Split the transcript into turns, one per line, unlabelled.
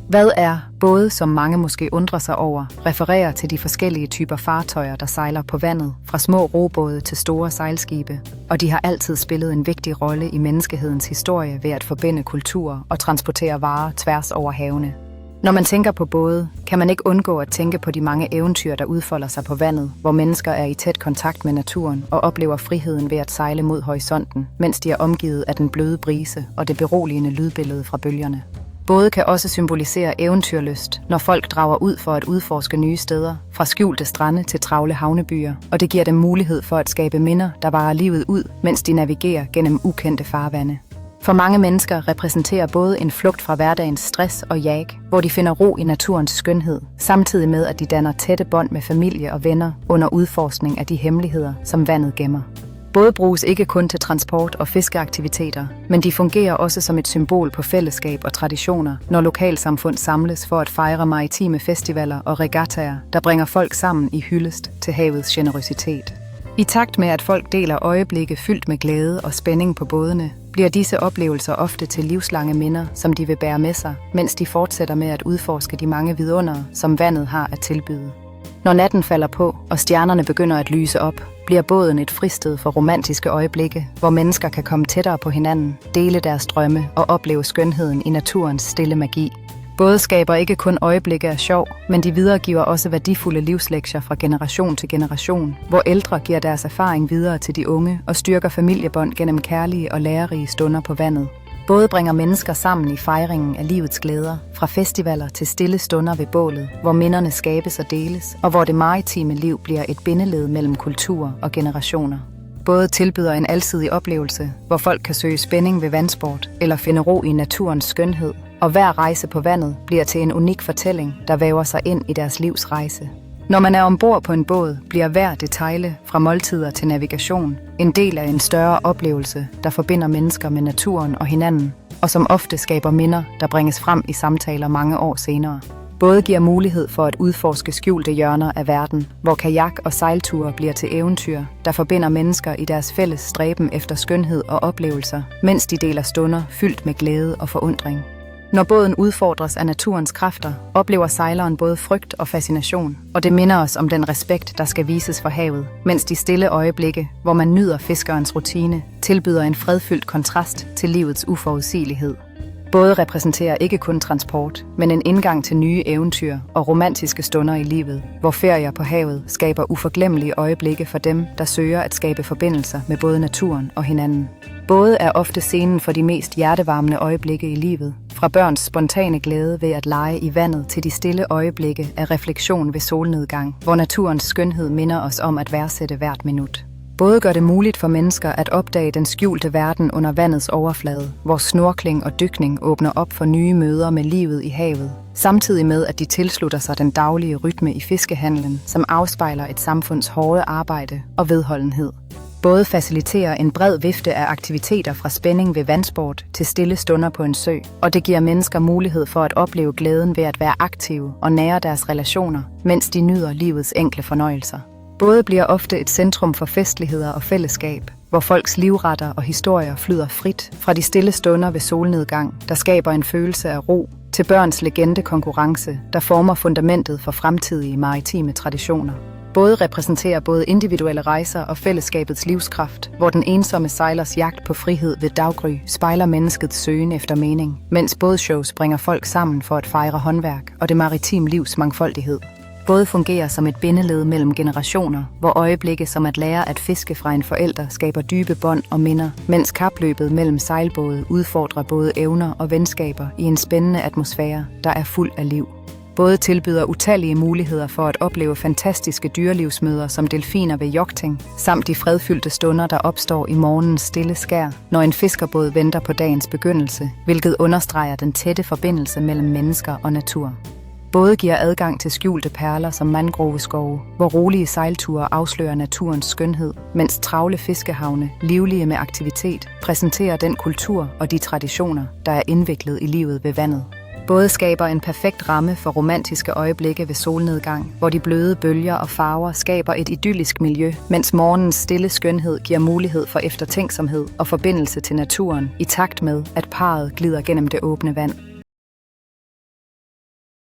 Hvad er både, som mange måske undrer sig over, refererer til de forskellige typer fartøjer, der sejler på vandet, fra små robåde til store sejlskibe, og de har altid spillet en vigtig rolle i menneskehedens historie ved at forbinde kulturer og transportere varer tværs over havene. Når man tænker på både, kan man ikke undgå at tænke på de mange eventyr, der udfolder sig på vandet, hvor mennesker er i tæt kontakt med naturen og oplever friheden ved at sejle mod horisonten, mens de er omgivet af den bløde brise og det beroligende lydbillede fra bølgerne. Både kan også symbolisere eventyrlyst, når folk drager ud for at udforske nye steder, fra skjulte strande til travle havnebyer, og det giver dem mulighed for at skabe minder, der varer livet ud, mens de navigerer gennem ukendte farvande. For mange mennesker repræsenterer både en flugt fra hverdagens stress og jag, hvor de finder ro i naturens skønhed, samtidig med at de danner tætte bånd med familie og venner under udforskning af de hemmeligheder, som vandet gemmer. Både bruges ikke kun til transport og fiskeaktiviteter, men de fungerer også som et symbol på fællesskab og traditioner, når lokalsamfund samles for at fejre maritime festivaler og regattaer, der bringer folk sammen i hyldest til havets generøsitet. I takt med, at folk deler øjeblikke fyldt med glæde og spænding på bådene, bliver disse oplevelser ofte til livslange minder, som de vil bære med sig, mens de fortsætter med at udforske de mange vidundere, som vandet har at tilbyde. Når natten falder på, og stjernerne begynder at lyse op, bliver båden et fristed for romantiske øjeblikke, hvor mennesker kan komme tættere på hinanden, dele deres drømme og opleve skønheden i naturens stille magi. Både skaber ikke kun øjeblikke af sjov, men de videregiver også værdifulde livslektier fra generation til generation, hvor ældre giver deres erfaring videre til de unge og styrker familiebånd gennem kærlige og lærerige stunder på vandet. Både bringer mennesker sammen i fejringen af livets glæder, fra festivaler til stille stunder ved bålet, hvor minderne skabes og deles, og hvor det maritime liv bliver et bindeled mellem kulturer og generationer. Både tilbyder en alsidig oplevelse, hvor folk kan søge spænding ved vandsport eller finde ro i naturens skønhed, og hver rejse på vandet bliver til en unik fortælling, der væver sig ind i deres livs rejse. Når man er ombord på en båd, bliver hver detalje, fra måltider til navigation, en del af en større oplevelse, der forbinder mennesker med naturen og hinanden, og som ofte skaber minder, der bringes frem i samtaler mange år senere. Både giver mulighed for at udforske skjulte hjørner af verden, hvor kajak- og sejlture bliver til eventyr, der forbinder mennesker i deres fælles stræben efter skønhed og oplevelser, mens de deler stunder fyldt med glæde og forundring. Når båden udfordres af naturens kræfter, oplever sejleren både frygt og fascination, og det minder os om den respekt, der skal vises for havet, mens de stille øjeblikke, hvor man nyder fiskerens rutine, tilbyder en fredfyldt kontrast til livets uforudsigelighed. Både repræsenterer ikke kun transport, men en indgang til nye eventyr og romantiske stunder i livet, hvor ferier på havet skaber uforglemmelige øjeblikke for dem, der søger at skabe forbindelser med både naturen og hinanden. Både er ofte scenen for de mest hjertevarmende øjeblikke i livet, fra børns spontane glæde ved at lege i vandet til de stille øjeblikke af refleksion ved solnedgang, hvor naturens skønhed minder os om at værdsætte hvert minut. Både gør det muligt for mennesker at opdage den skjulte verden under vandets overflade, hvor snorkling og dykning åbner op for nye møder med livet i havet, samtidig med at de tilslutter sig den daglige rytme i fiskehandlen, som afspejler et samfunds hårde arbejde og vedholdenhed. Både faciliterer en bred vifte af aktiviteter fra spænding ved vandsport til stille stunder på en sø, og det giver mennesker mulighed for at opleve glæden ved at være aktive og nære deres relationer, mens de nyder livets enkle fornøjelser. Både bliver ofte et centrum for festligheder og fællesskab, hvor folks livretter og historier flyder frit fra de stille stunder ved solnedgang, der skaber en følelse af ro, til børns legendekonkurrence, der former fundamentet for fremtidige maritime traditioner. Både repræsenterer både individuelle rejser og fællesskabets livskraft, hvor den ensomme sejlers jagt på frihed ved daggry spejler menneskets søgen efter mening, mens bådshows bringer folk sammen for at fejre håndværk og det maritime livs mangfoldighed. Både fungerer som et bindeled mellem generationer, hvor øjeblikke som at lære at fiske fra en forælder skaber dybe bånd og minder, mens kapløbet mellem sejlbåde udfordrer både evner og venskaber i en spændende atmosfære, der er fuld af liv. Både tilbyder utallige muligheder for at opleve fantastiske dyrelivsmøder som delfiner ved jagting, samt de fredfyldte stunder, der opstår i morgenens stille skær, når en fiskerbåd venter på dagens begyndelse, hvilket understreger den tætte forbindelse mellem mennesker og natur. Både giver adgang til skjulte perler som mangroveskove, hvor rolige sejlture afslører naturens skønhed, mens travle fiskehavne, livlige med aktivitet, præsenterer den kultur og de traditioner, der er indviklet i livet ved vandet. Både skaber en perfekt ramme for romantiske øjeblikke ved solnedgang, hvor de bløde bølger og farver skaber et idyllisk miljø, mens morgenens stille skønhed giver mulighed for eftertænksomhed og forbindelse til naturen, i takt med, at parret glider gennem det åbne vand.